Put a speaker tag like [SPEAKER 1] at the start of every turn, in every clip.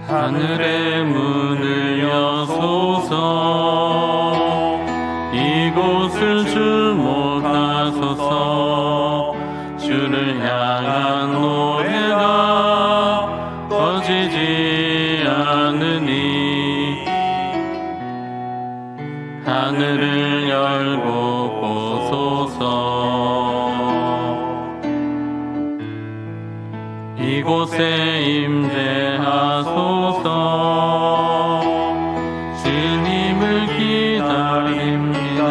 [SPEAKER 1] 하늘의 문을 여소서. 이곳을 주목하소서. 주를 향한 노래가 꺼지지 않으니 하늘을 열고 보소서. 이곳에 임재하소서. 주님을 기다립니다.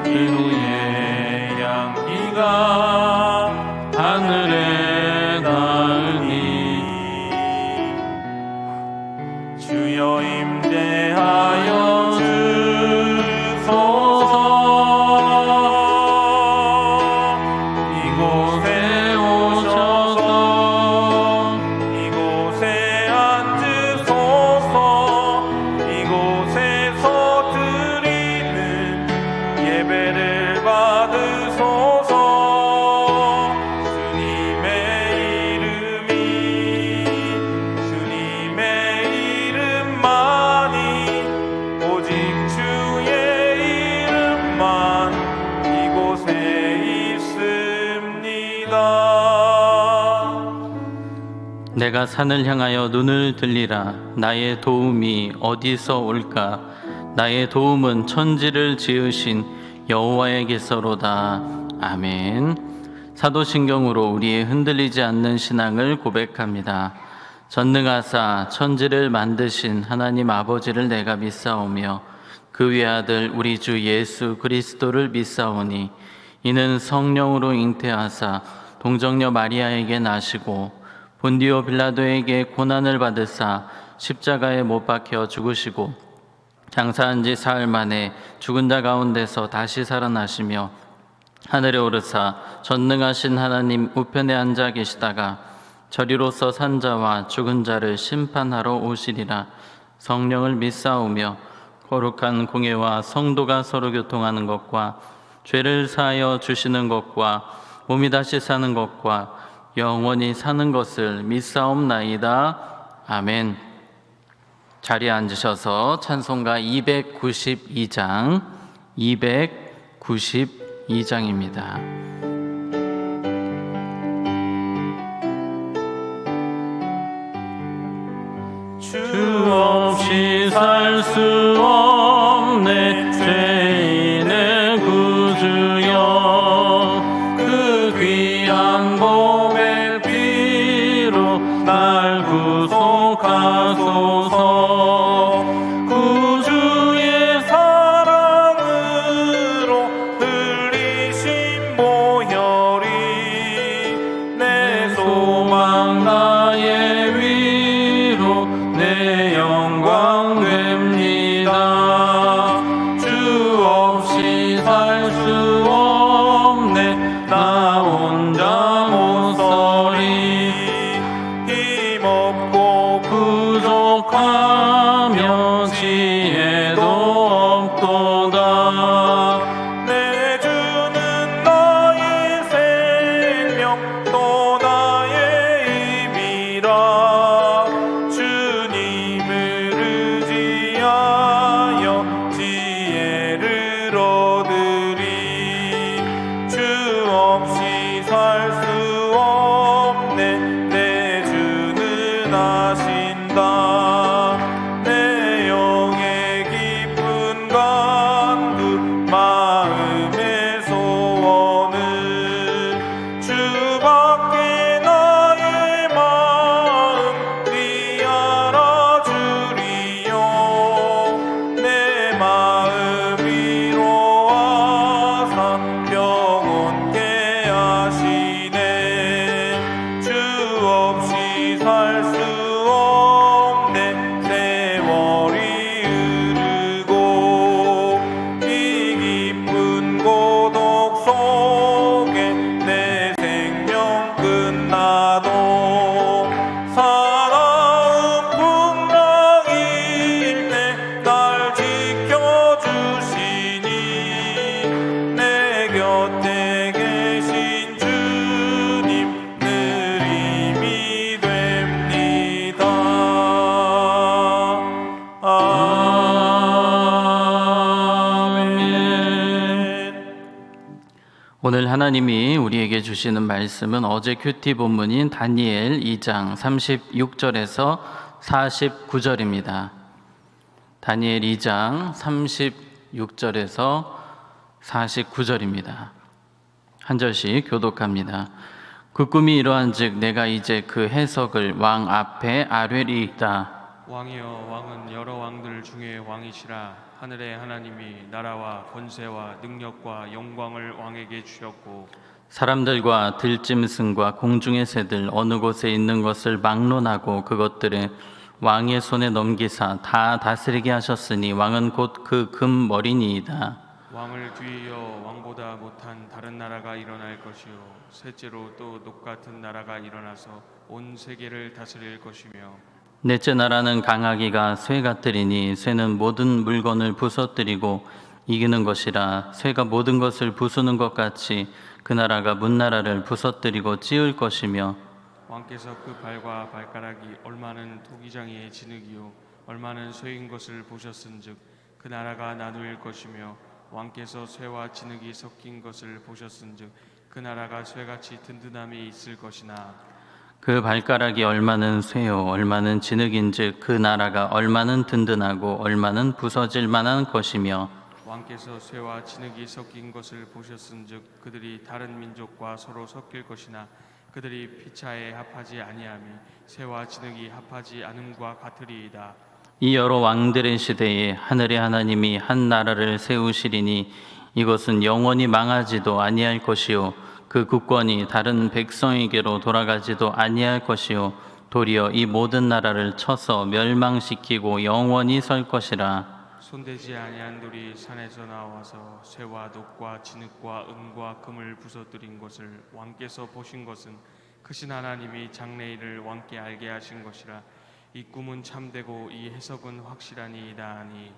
[SPEAKER 1] 주의 향기가 하늘에 닿으니
[SPEAKER 2] 주여 임재하여 주소서. 이곳에 오셔서 이곳에 앉으소서. 이곳에서 드리는 예배를 받으소서. 주님의 이름만이 오직 주의 이름만 이곳에 있습니다.
[SPEAKER 1] 내가 산을 향하여 눈을 들리라. 나의 도움이 어디서 올까? 나의 도움은 천지를 지으신 여호와에게서로다. 아멘. 사도신경으로 우리의 흔들리지 않는 신앙을 고백합니다. 전능하사 천지를 만드신 하나님 아버지를 내가 믿사오며 그 외아들 우리 주 예수 그리스도를 믿사오니 이는 성령으로 잉태하사 동정녀 마리아에게 나시고 본디오 빌라도에게 고난을 받으사 십자가에 못 박혀 죽으시고 장사한 지 사흘 만에 죽은 자 가운데서 다시 살아나시며 하늘에 오르사 전능하신 하나님 우편에 앉아 계시다가 저리로서 산 자와 죽은 자를 심판하러 오시리라. 성령을 믿사오며 거룩한 공예와 성도가 서로 교통하는 것과 죄를 사하여 주시는 것과 몸이 다시 사는 것과 영원히 사는 것을 믿사옵나이다. 아멘. 자리에 앉으셔서 찬송가 292장 292장입니다.
[SPEAKER 2] 주 없이 살 수 없네 죄인의 구주여. 그 귀한 보배 피로 날 구속하소서. 구주의 사랑으로 흘리신 보혈이 내 소망 나의 위로 내 영광 됩니다. 주 없이 살 수 없네 나 혼자 못 서리. 힘없고 부족한
[SPEAKER 1] 하나님이 우리에게 주시는 말씀은 어제 큐티 본문인 다니엘 2장 36절에서 49절입니다. 다니엘 2장 36절에서 49절입니다. 한 절씩 교독합니다. 그 꿈이 이러한즉 내가 이제 그 해석을 왕 앞에 아뢰리이다.
[SPEAKER 3] 왕이여, 왕은 여러 왕들 중에 왕이시라. 하늘의 하나님이 나라와 권세와 능력과 영광을 왕에게 주셨고
[SPEAKER 1] 사람들과 들짐승과 공중의 새들 어느 곳에 있는 것을 막론하고 그것들을 왕의 손에 넘기사 다 다스리게 하셨으니 왕은 곧 그 금머리니이다.
[SPEAKER 3] 왕을 뒤이어 왕보다 못한 다른 나라가 일어날 것이요 셋째로 또 녹같은 나라가 일어나서 온 세계를 다스릴 것이며
[SPEAKER 1] 넷째 나라는 강하기가 쇠 같으리니 쇠는 모든 물건을 부서뜨리고 이기는 것이라. 쇠가 모든 것을 부수는 것 같이 그 나라가 문나라를 부서뜨리고 찌을 것이며
[SPEAKER 3] 왕께서 그 발과 발가락이 얼마는 토기장이의 진흙이요 얼마는 쇠인 것을 보셨은즉 그 나라가 나누일 것이며 왕께서 쇠와 진흙이 섞인 것을 보셨은즉 그 나라가 쇠같이 든든함이 있을 것이나
[SPEAKER 1] 그 발가락이 얼마는 쇠요 얼마는 진흙인즉 그 나라가 얼마는 든든하고 얼마는 부서질 만한 것이며
[SPEAKER 3] 왕께서 쇠와 진흙이 섞인 것을 보셨은즉 그들이 다른 민족과 서로 섞일 것이나 그들이 피차에 합하지 아니함이 쇠와 진흙이 합하지 않음과 같으리이다.
[SPEAKER 1] 이 여러 왕들의 시대에 하늘의 하나님이 한 나라를 세우시리니 이것은 영원히 망하지도 아니할 것이요 그 국권이 다른 백성에게로 돌아가지도 아니할 것이요 도리어 이 모든 나라를 쳐서 멸망시키고 영원히 설 것이라.
[SPEAKER 3] 손대지 아니한 돌이 산에서 나와서 쇠와 녹과 진흙과 은과 금을 부서뜨린 것을 왕께서 보신 것은 크신 하나님이 장래일을 왕께 알게 하신 것이라. 이 꿈은 참되고 이 해석은 확실하니이다 하니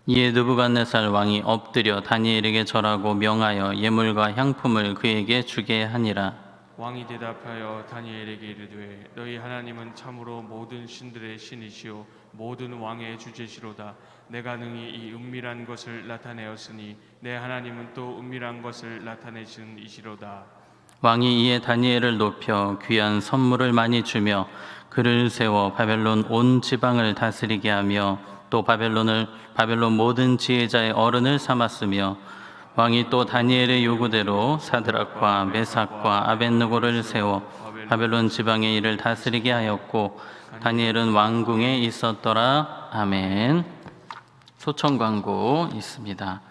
[SPEAKER 1] 이에 느부갓네살 왕이 엎드려 다니엘에게 절하고 명하여 예물과 향품을 그에게 주게 하니라.
[SPEAKER 3] 왕이 대답하여 다니엘에게 이르되 너희 하나님은 참으로 모든 신들의 신이시요 모든 왕의 주제시로다. 내가 능히 이 은밀한 것을 나타내었으니 내 하나님은 또 은밀한 것을 나타내시는 이시로다.
[SPEAKER 1] 왕이 이에 다니엘을 높여 귀한 선물을 많이 주며 그를 세워 바벨론 온 지방을 다스리게 하며 또 바벨론 모든 지혜자의 어른을 삼았으며 왕이 또 다니엘의 요구대로 사드락과 메삭과 아벳느고를 세워 바벨론 지방의 일을 다스리게 하였고 다니엘은 왕궁에 있었더라. 아멘. 소청 광고 있습니다.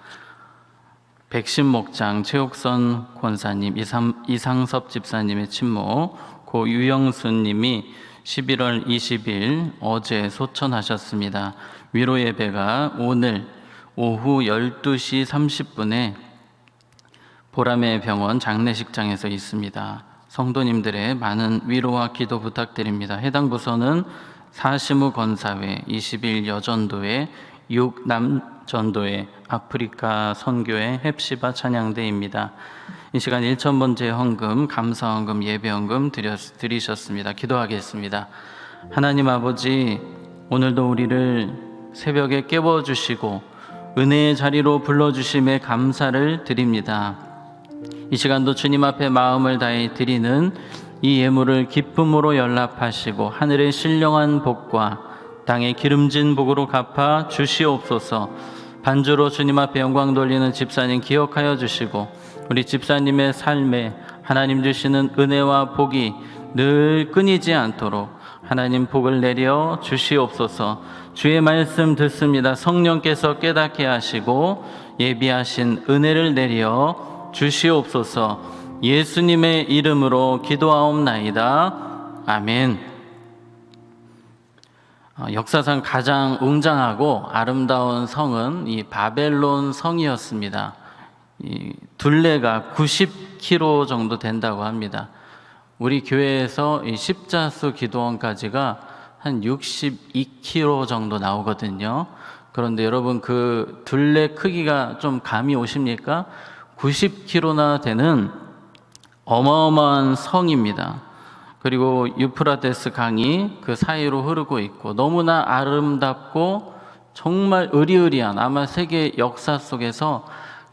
[SPEAKER 1] 백신목장 최옥선 권사님, 이상섭 집사님의 친모, 고 유영수님이 11월 20일 어제 소천하셨습니다. 위로 예배가 오늘 오후 12시 30분에 보람의 병원 장례식장에서 있습니다. 성도님들의 많은 위로와 기도 부탁드립니다. 해당 부서는 사시무 건사회, 21 여전도회, 6 남전도회, 아프리카 선교회, 헵시바 찬양대입니다. 이 시간 1,000번째 헌금, 감사헌금, 예배헌금 드리셨습니다. 기도하겠습니다. 하나님 아버지, 오늘도 우리를 새벽에 깨워주시고 은혜의 자리로 불러주심에 감사를 드립니다. 이 시간도 주님 앞에 마음을 다해 드리는 이 예물을 기쁨으로 연락하시고 하늘의 신령한 복과 땅의 기름진 복으로 갚아 주시옵소서. 반주로 주님 앞에 영광 돌리는 집사님 기억하여 주시고 우리 집사님의 삶에 하나님 주시는 은혜와 복이 늘 끊이지 않도록 하나님 복을 내려 주시옵소서. 주의 말씀 듣습니다. 성령께서 깨닫게 하시고 예비하신 은혜를 내려 주시옵소서. 예수님의 이름으로 기도하옵나이다. 아멘. 역사상 가장 웅장하고 아름다운 성은 이 바벨론 성이었습니다. 이 둘레가 90km 정도 된다고 합니다. 우리 교회에서 이 십자수 기도원까지가 한 62km 정도 나오거든요. 그런데 여러분 그 둘레 크기가 좀 감이 오십니까? 90km나 되는 어마어마한 성입니다. 그리고 유프라테스 강이 그 사이로 흐르고 있고 너무나 아름답고 정말 의리의리한 아마 세계 역사 속에서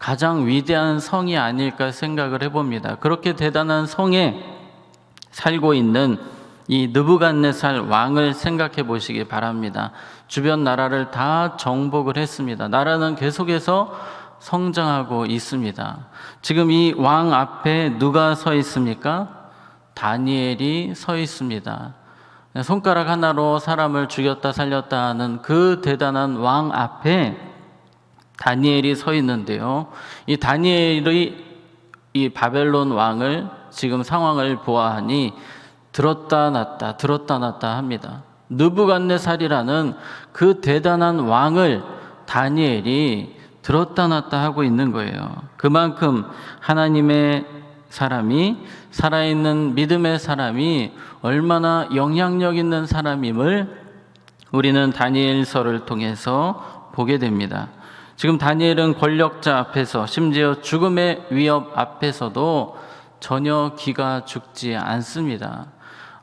[SPEAKER 1] 가장 위대한 성이 아닐까 생각을 해봅니다. 그렇게 대단한 성에 살고 있는 이 느부갓네살 왕을 생각해 보시기 바랍니다. 주변 나라를 다 정복을 했습니다. 나라는 계속해서 성장하고 있습니다. 지금 이 왕 앞에 누가 서 있습니까? 다니엘이 서 있습니다. 손가락 하나로 사람을 죽였다 살렸다 하는 그 대단한 왕 앞에 다니엘이 서 있는데요. 이 다니엘이 이 바벨론 왕을 지금 상황을 보아하니 들었다 놨다 합니다. 느부갓네살이라는 그 대단한 왕을 다니엘이 들었다 놨다 하고 있는 거예요. 그만큼 하나님의 사람이, 살아있는 믿음의 사람이 얼마나 영향력 있는 사람임을 우리는 다니엘서를 통해서 보게 됩니다. 지금 다니엘은 권력자 앞에서, 심지어 죽음의 위협 앞에서도 전혀 기가 죽지 않습니다.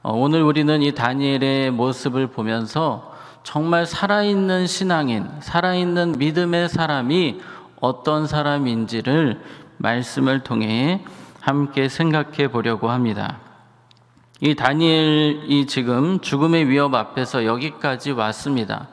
[SPEAKER 1] 오늘 우리는 이 다니엘의 모습을 보면서 정말 살아있는 신앙인, 살아있는 믿음의 사람이 어떤 사람인지를 말씀을 통해 함께 생각해 보려고 합니다. 이 다니엘이 지금 죽음의 위협 앞에서 여기까지 왔습니다.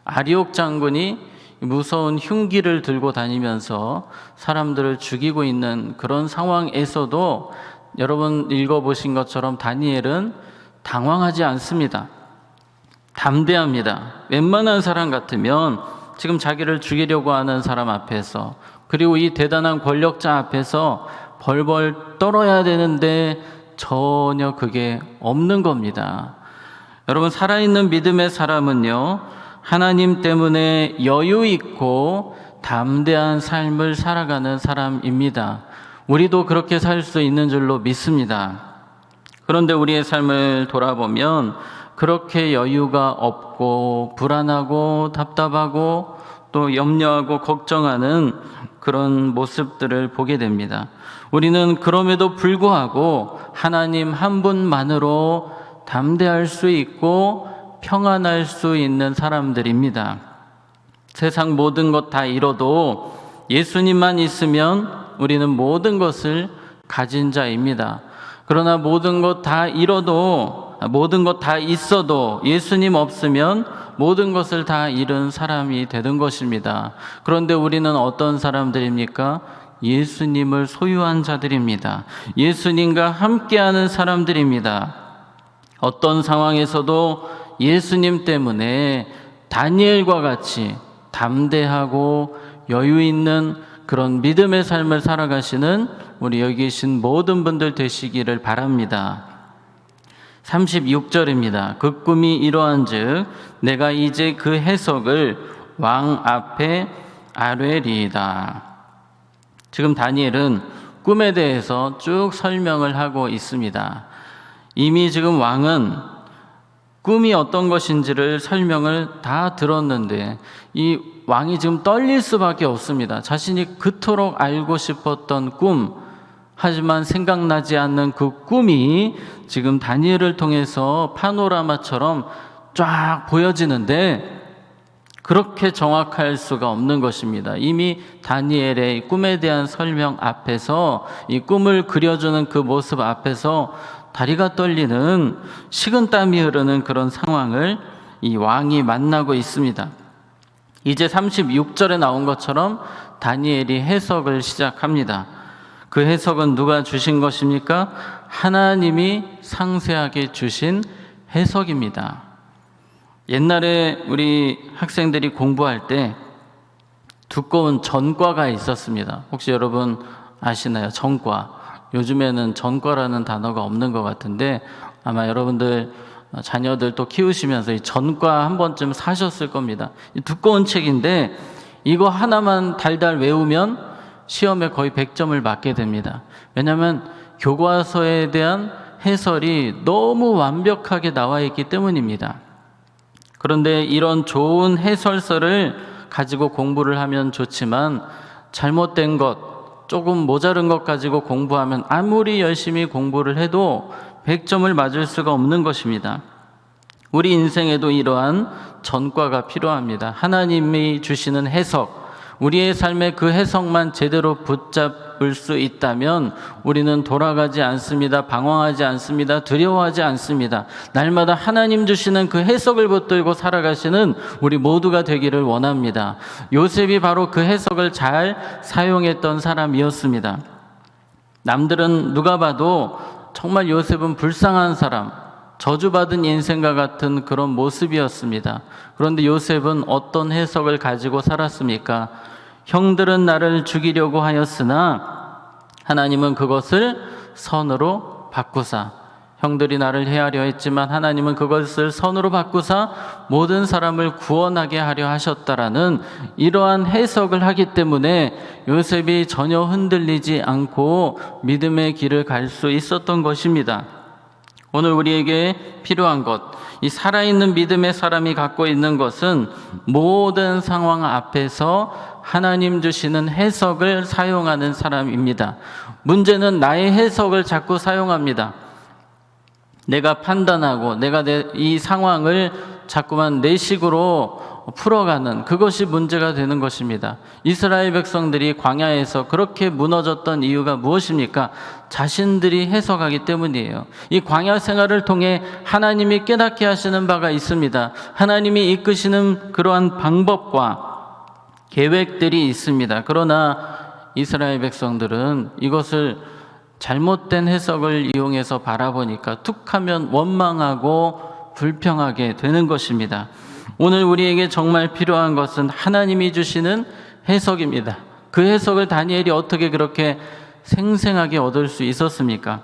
[SPEAKER 1] 아리옥 장군이 무서운 흉기를 들고 다니면서 사람들을 죽이고 있는 그런 상황에서도 여러분 읽어보신 것처럼 다니엘은 당황하지 않습니다. 담대합니다. 웬만한 사람 같으면 지금 자기를 죽이려고 하는 사람 앞에서, 그리고 이 대단한 권력자 앞에서 벌벌 떨어야 되는데 전혀 그게 없는 겁니다. 여러분, 살아있는 믿음의 사람은요, 하나님 때문에 여유 있고 담대한 삶을 살아가는 사람입니다. 우리도 그렇게 살 수 있는 줄로 믿습니다. 그런데 우리의 삶을 돌아보면 그렇게 여유가 없고 불안하고 답답하고 또 염려하고 걱정하는 그런 모습들을 보게 됩니다. 우리는 그럼에도 불구하고 하나님 한 분만으로 담대할 수 있고 평안할 수 있는 사람들입니다. 세상 모든 것 다 잃어도 예수님만 있으면 우리는 모든 것을 가진 자입니다. 그러나 모든 것 다 잃어도, 모든 것 다 있어도 예수님 없으면 모든 것을 다 잃은 사람이 되는 것입니다. 그런데 우리는 어떤 사람들입니까? 예수님을 소유한 자들입니다. 예수님과 함께하는 사람들입니다. 어떤 상황에서도 예수님 때문에 다니엘과 같이 담대하고 여유 있는 그런 믿음의 삶을 살아가시는 우리 여기 계신 모든 분들 되시기를 바랍니다. 36절입니다. 그 꿈이 이러한즉 내가 이제 그 해석을 왕 앞에 아뢰리이다. 지금 다니엘은 꿈에 대해서 쭉 설명을 하고 있습니다. 이미 지금 왕은 꿈이 어떤 것인지를 설명을 다 들었는데 이 왕이 지금 떨릴 수밖에 없습니다. 자신이 그토록 알고 싶었던 꿈, 하지만 생각나지 않는 그 꿈이 지금 다니엘을 통해서 파노라마처럼 쫙 보여지는데 그렇게 정확할 수가 없는 것입니다. 이미 다니엘의 꿈에 대한 설명 앞에서, 이 꿈을 그려주는 그 모습 앞에서 다리가 떨리는, 식은땀이 흐르는 그런 상황을 이 왕이 만나고 있습니다. 이제 36절에 나온 것처럼 다니엘이 해석을 시작합니다. 그 해석은 누가 주신 것입니까? 하나님이 상세하게 주신 해석입니다. 옛날에 우리 학생들이 공부할 때 두꺼운 전과가 있었습니다. 혹시 여러분 아시나요? 전과. 요즘에는 전과라는 단어가 없는 것 같은데 아마 여러분들 자녀들 또 키우시면서 이 전과 한 번쯤 사셨을 겁니다. 이 두꺼운 책인데 이거 하나만 달달 외우면 시험에 거의 100점을 맞게 됩니다. 왜냐하면 교과서에 대한 해설이 너무 완벽하게 나와 있기 때문입니다. 그런데 이런 좋은 해설서를 가지고 공부를 하면 좋지만 잘못된 것, 조금 모자른 것 가지고 공부하면 아무리 열심히 공부를 해도 100점을 맞을 수가 없는 것입니다. 우리 인생에도 이러한 전과가 필요합니다. 하나님이 주시는 해석, 우리의 삶의 그 해석만 제대로 붙잡을 수 있다면 우리는 돌아가지 않습니다. 방황하지 않습니다. 두려워하지 않습니다. 날마다 하나님 주시는 그 해석을 붙들고 살아가시는 우리 모두가 되기를 원합니다. 요셉이 바로 그 해석을 잘 사용했던 사람이었습니다. 남들은 누가 봐도 정말 요셉은 불쌍한 사람, 저주받은 인생과 같은 그런 모습이었습니다. 그런데 요셉은 어떤 해석을 가지고 살았습니까? 형들은 나를 죽이려고 하였으나 하나님은 그것을 선으로 바꾸사, 형들이 나를 해하려 했지만 하나님은 그것을 선으로 바꾸사 모든 사람을 구원하게 하려 하셨다라는 이러한 해석을 하기 때문에 요셉이 전혀 흔들리지 않고 믿음의 길을 갈 수 있었던 것입니다. 오늘 우리에게 필요한 것, 이 살아있는 믿음의 사람이 갖고 있는 것은 모든 상황 앞에서 하나님 주시는 해석을 사용하는 사람입니다. 문제는 나의 해석을 자꾸 사용합니다. 내가 판단하고 내가 이 상황을 자꾸만 내 식으로 풀어가는 그것이 문제가 되는 것입니다. 이스라엘 백성들이 광야에서 그렇게 무너졌던 이유가 무엇입니까? 자신들이 해석하기 때문이에요. 이 광야 생활을 통해 하나님이 깨닫게 하시는 바가 있습니다. 하나님이 이끄시는 그러한 방법과 계획들이 있습니다. 그러나 이스라엘 백성들은 이것을 잘못된 해석을 이용해서 바라보니까 툭하면 원망하고 불평하게 되는 것입니다. 오늘 우리에게 정말 필요한 것은 하나님이 주시는 해석입니다. 그 해석을 다니엘이 어떻게 그렇게 생생하게 얻을 수 있었습니까?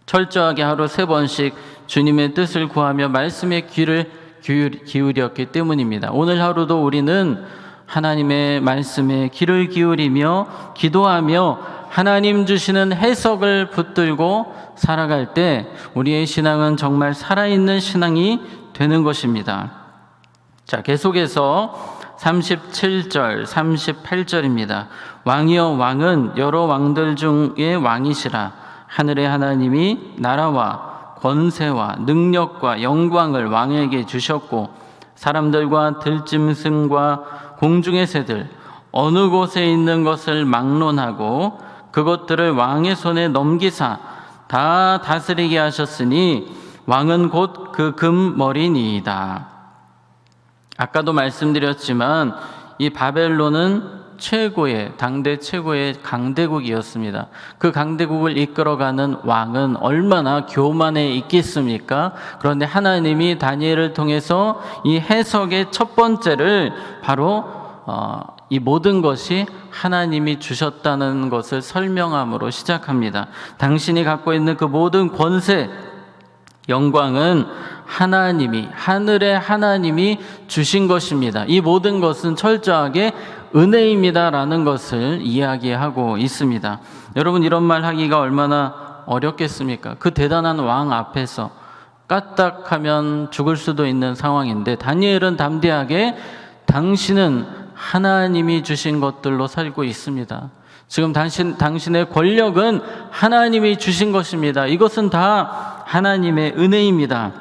[SPEAKER 1] 철저하게 하루 3번씩 주님의 뜻을 구하며 말씀의 귀를 기울였기 때문입니다. 오늘 하루도 우리는 하나님의 말씀에 귀를 기울이며 기도하며 하나님 주시는 해석을 붙들고 살아갈 때 우리의 신앙은 정말 살아있는 신앙이 되는 것입니다. 자, 계속해서 37절, 38절입니다. 왕이여 왕은 여러 왕들 중에 왕이시라. 하늘의 하나님이 나라와 권세와 능력과 영광을 왕에게 주셨고 사람들과 들짐승과 공중의 새들 어느 곳에 있는 것을 막론하고 그것들을 왕의 손에 넘기사 다 다스리게 하셨으니 왕은 곧 그 금머리니이다. 아까도 말씀드렸지만 이 바벨론은 당대 최고의 강대국이었습니다. 그 강대국을 이끌어가는 왕은 얼마나 교만해 있겠습니까? 그런데 하나님이 다니엘을 통해서 이 해석의 첫 번째를 바로 이 모든 것이 하나님이 주셨다는 것을 설명함으로 시작합니다. 당신이 갖고 있는 그 모든 권세, 영광은 하늘의 하나님이 주신 것입니다. 이 모든 것은 철저하게 은혜입니다라는 것을 이야기하고 있습니다. 여러분, 이런 말 하기가 얼마나 어렵겠습니까? 그 대단한 왕 앞에서 까딱하면 죽을 수도 있는 상황인데 다니엘은 담대하게 당신은 하나님이 주신 것들로 살고 있습니다. 지금 당신의 권력은 하나님이 주신 것입니다. 이것은 다 하나님의 은혜입니다.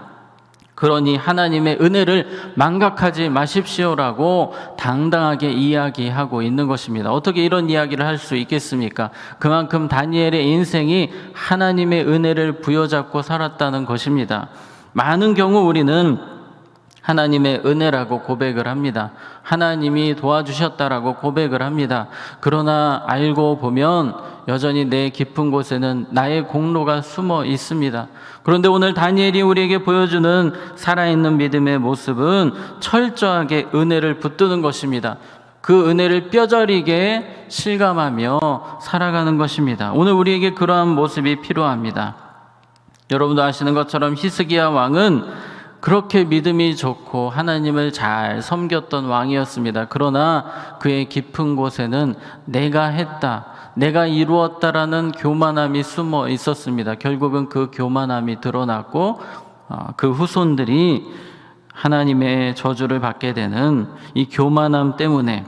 [SPEAKER 1] 그러니 하나님의 은혜를 망각하지 마십시오라고 당당하게 이야기하고 있는 것입니다. 어떻게 이런 이야기를 할 수 있겠습니까? 그만큼 다니엘의 인생이 하나님의 은혜를 부여잡고 살았다는 것입니다. 많은 경우 우리는 하나님의 은혜라고 고백을 합니다. 하나님이 도와주셨다라고 고백을 합니다. 그러나 알고 보면 여전히 내 깊은 곳에는 나의 공로가 숨어 있습니다. 그런데 오늘 다니엘이 우리에게 보여주는 살아있는 믿음의 모습은 철저하게 은혜를 붙드는 것입니다. 그 은혜를 뼈저리게 실감하며 살아가는 것입니다. 오늘 우리에게 그러한 모습이 필요합니다. 여러분도 아시는 것처럼 히스기야 왕은 그렇게 믿음이 좋고 하나님을 잘 섬겼던 왕이었습니다. 그러나 그의 깊은 곳에는 내가 했다, 내가 이루었다라는 교만함이 숨어 있었습니다. 결국은 그 교만함이 드러났고 그 후손들이 하나님의 저주를 받게 되는 이 교만함 때문에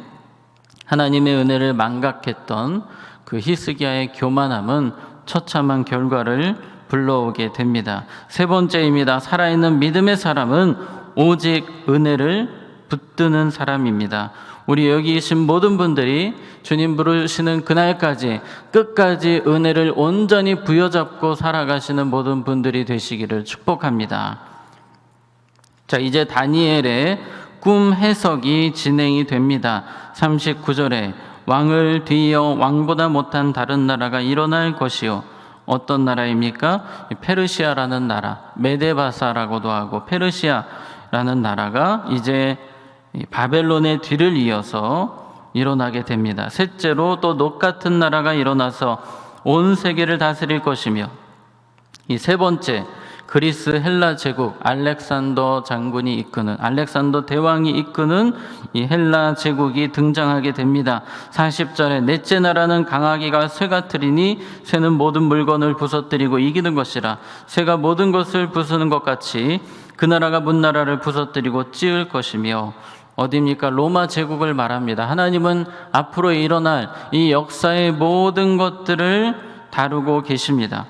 [SPEAKER 1] 하나님의 은혜를 망각했던 그 히스기야의 교만함은 처참한 결과를 불러오게 됩니다. 세 번째입니다. 살아있는 믿음의 사람은 오직 은혜를 붙드는 사람입니다. 우리 여기 계신 모든 분들이 주님 부르시는 그날까지 끝까지 은혜를 온전히 부여잡고 살아가시는 모든 분들이 되시기를 축복합니다. 자, 이제 다니엘의 꿈 해석이 진행이 됩니다. 39절에 왕을 뒤이어 왕보다 못한 다른 나라가 일어날 것이요. 어떤 나라입니까? 페르시아라는 나라, 메데바사라고도 하고 페르시아라는 나라가 이제 바벨론의 뒤를 이어서 일어나게 됩니다. 셋째로 또 녹 같은 나라가 일어나서 온 세계를 다스릴 것이며, 이 세 번째 그리스 헬라 제국 알렉산더 장군이 이끄는, 알렉산더 대왕이 이끄는 이 헬라 제국이 등장하게 됩니다. 40절에 넷째 나라는 강하기가 쇠가 트리니 쇠는 모든 물건을 부서뜨리고 이기는 것이라. 쇠가 모든 것을 부수는 것 같이 그 나라가 문나라를 부서뜨리고 찌을 것이며, 어디입니까? 로마 제국을 말합니다. 하나님은 앞으로 일어날 이 역사의 모든 것들을 다루고 계십니다.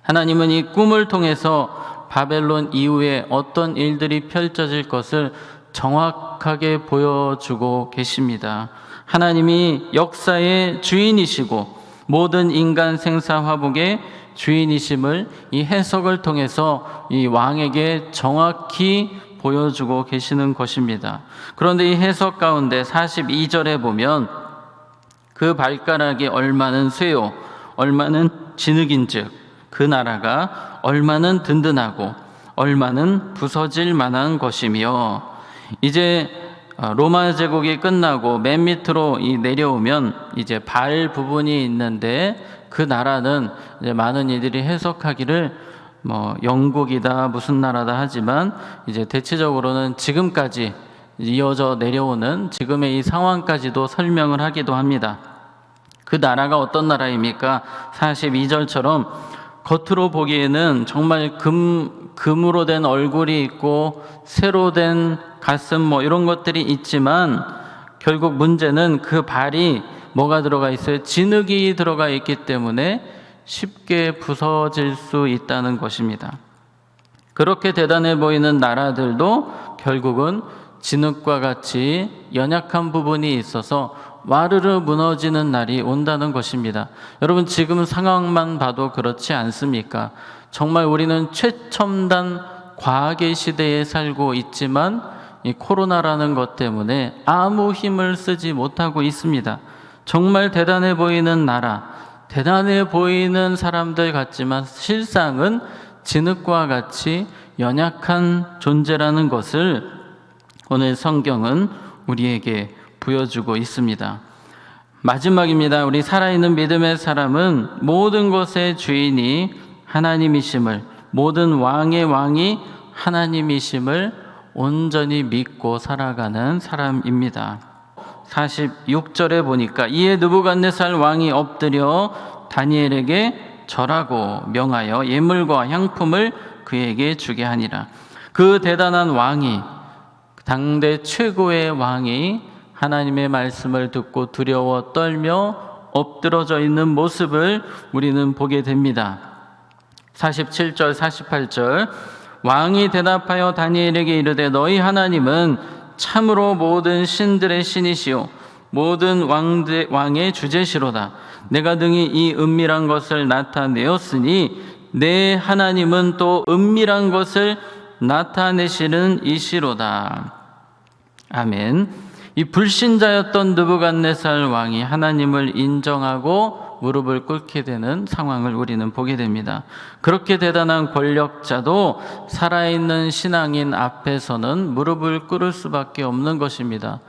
[SPEAKER 1] 하나님은 이 꿈을 통해서 바벨론 이후에 어떤 일들이 펼쳐질 것을 정확하게 보여주고 계십니다. 하나님이 역사의 주인이시고 모든 인간 생사 화복의 주인이심을 이 해석을 통해서 이 왕에게 정확히 보여주고 계시는 것입니다. 그런데 이 해석 가운데 42절에 보면 그 발가락이 얼마는 쇠요 얼마는 진흙인즉 그 나라가 얼마는 든든하고 얼마는 부서질 만한 것이며, 이제 로마 제국이 끝나고 맨 밑으로 내려오면 이제 발 부분이 있는데 그 나라는 이제 많은 이들이 해석하기를 영국이다 무슨 나라다 하지만 이제 대체적으로는 지금까지 이어져 내려오는 지금의 이 상황까지도 설명을 하기도 합니다. 그 나라가 어떤 나라입니까? 42절처럼 겉으로 보기에는 정말 금으로 된 얼굴이 있고 쇠로 된 가슴 이런 것들이 있지만 결국 문제는 그 발이 뭐가 들어가 있어요? 진흙이 들어가 있기 때문에 쉽게 부서질 수 있다는 것입니다. 그렇게 대단해 보이는 나라들도 결국은 진흙과 같이 연약한 부분이 있어서 와르르 무너지는 날이 온다는 것입니다. 여러분, 지금 상황만 봐도 그렇지 않습니까? 정말 우리는 최첨단 과학의 시대에 살고 있지만 이 코로나라는 것 때문에 아무 힘을 쓰지 못하고 있습니다. 정말 대단해 보이는 나라, 대단해 보이는 사람들 같지만 실상은 진흙과 같이 연약한 존재라는 것을 오늘 성경은 우리에게 보여주고 있습니다. 마지막입니다. 우리 살아있는 믿음의 사람은 모든 것의 주인이 하나님이심을, 모든 왕의 왕이 하나님이심을 온전히 믿고 살아가는 사람입니다. 46절에 보니까 이에 느부갓네살 왕이 엎드려 다니엘에게 절하고 명하여 예물과 향품을 그에게 주게 하니라. 그 대단한 왕이, 당대 최고의 왕이 하나님의 말씀을 듣고 두려워 떨며 엎드러져 있는 모습을 우리는 보게 됩니다. 47절 48절 왕이 대답하여 다니엘에게 이르되 너희 하나님은 참으로 모든 신들의 신이시요 모든 왕의 주제시로다. 내가 능히 이 은밀한 것을 나타내었으니 내 하나님은 또 은밀한 것을 나타내시는 이시로다. 아멘. 이 불신자였던 느부갓네살 왕이 하나님을 인정하고 무릎을 꿇게 되는 상황을 우리는 보게 됩니다. 그렇게 대단한 권력자도 살아있는 신앙인 앞에서는 무릎을 꿇을 수밖에 없는 것입니다.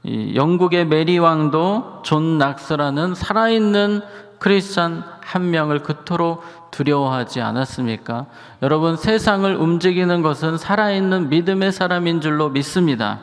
[SPEAKER 1] 이 영국의 메리 왕도 존 낙스라는 살아있는 크리스찬 한 명을 그토록 두려워하지 않았습니까? 여러분, 세상을 움직이는 것은 살아있는 믿음의 사람인 줄로 믿습니다.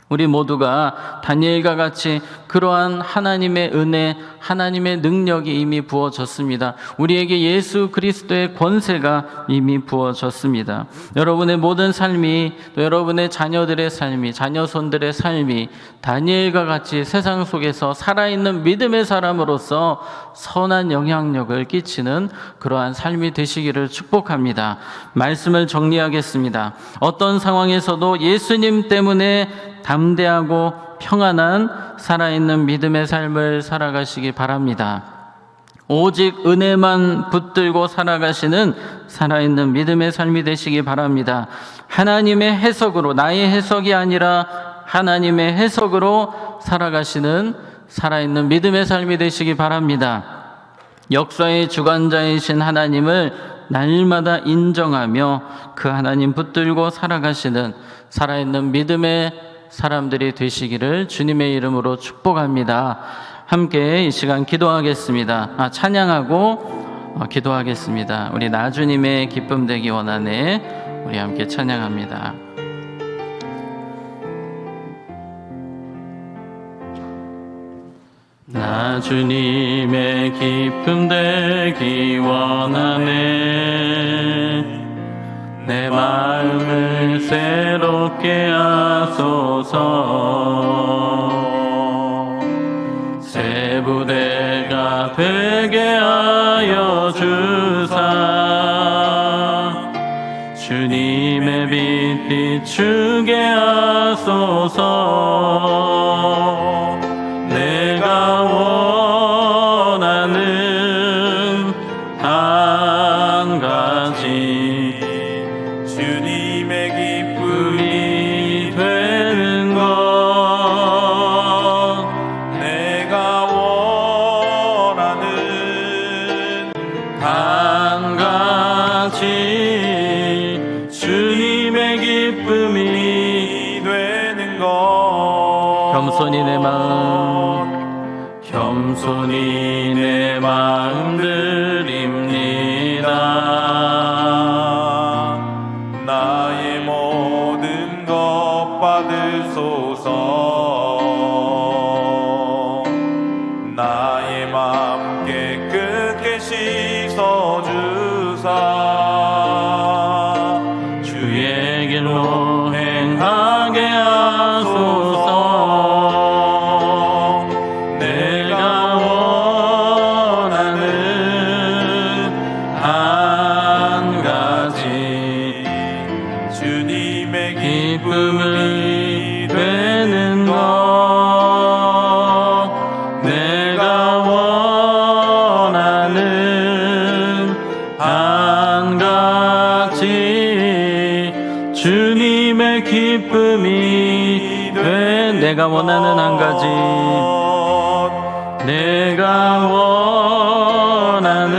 [SPEAKER 1] 우리 모두가 다니엘과 같이 그러한 하나님의 은혜, 하나님의 능력이 이미 부어졌습니다. 우리에게 예수 그리스도의 권세가 이미 부어졌습니다. 여러분의 모든 삶이, 또 여러분의 자녀들의 삶이, 자녀손들의 삶이 다니엘과 같이 세상 속에서 살아있는 믿음의 사람으로서 선한 영향력을 끼치는 그러한 삶이 되시기를 축복합니다. 말씀을 정리하겠습니다. 어떤 상황에서도 예수님 때문에 담대하고 평안한 살아있는 믿음의 삶을 살아가시기 바랍니다. 오직 은혜만 붙들고 살아가시는 살아있는 믿음의 삶이 되시기 바랍니다. 하나님의 해석으로, 나의 해석이 아니라 하나님의 해석으로 살아가시는 살아있는 믿음의 삶이 되시기 바랍니다. 역사의 주관자이신 하나님을 날마다 인정하며 그 하나님 붙들고 살아가시는 살아있는 믿음의 사람들이 되시기를 주님의 이름으로 축복합니다. 함께 이 시간 기도하겠습니다. 찬양하고 기도하겠습니다. 우리 나주님의 기쁨 되기 원하네. 우리 함께 찬양합니다. 나주님의 기쁨 되기 원하네. 내 마음을 새롭게 하소서. 새 부대가 되게 하여 주사. 주님의 빛 비추게 하소서. 내가 원하는 한 가지
[SPEAKER 2] 주님의
[SPEAKER 1] 기쁨이 되는 것.
[SPEAKER 2] 내가 원하는
[SPEAKER 1] 한 가지 주님의 기쁨이
[SPEAKER 2] 되는 것.
[SPEAKER 1] 겸손히 내 마음 드립니다.
[SPEAKER 2] 나의 모든 것 받으소서. 나의 맘 깨끗게 씻어주사.
[SPEAKER 1] 주의 길로 행하게 하소서. 내가 원하는 한 가지
[SPEAKER 2] 주님의
[SPEAKER 1] 기쁨이 되는 것. 내가 원하는 한 가지 주님의 기쁨이 돼. 내가 원하는 한 가지. 내가 원하는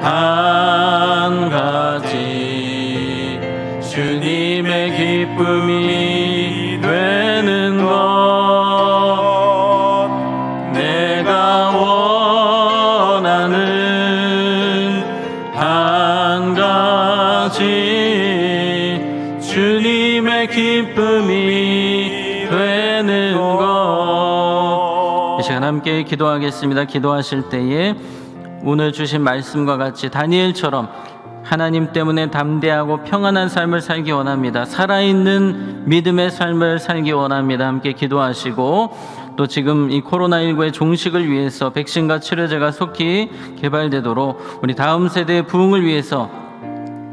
[SPEAKER 1] 한 가지 주님의 기쁨이 되는 것. 내가 원하는 한 가지 주님의 기쁨이 되는 것. 이 시간 함께 기도하겠습니다. 기도하실 때에 오늘 주신 말씀과 같이 다니엘처럼 하나님 때문에 담대하고 평안한 삶을 살기 원합니다. 살아있는 믿음의 삶을 살기 원합니다. 함께 기도하시고, 또 지금 이 코로나19의 종식을 위해서 백신과 치료제가 속히 개발되도록 우리 다음 세대의 부흥을 위해서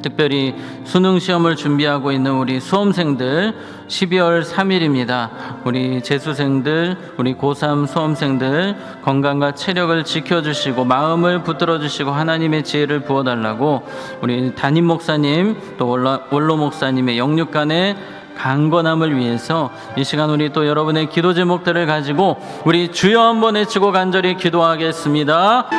[SPEAKER 1] 특별히 수능 시험을 준비하고 있는 우리 수험생들 12월 3일입니다. 우리 재수생들, 우리 고3 수험생들 건강과 체력을 지켜주시고 마음을 붙들어 주시고 하나님의 지혜를 부어달라고 우리 담임 목사님 또 원로 목사님의 영육간의 강건함을 위해서 이 시간 우리 또 여러분의 기도 제목들을 가지고 우리 주여 한번 외치고 간절히 기도하겠습니다.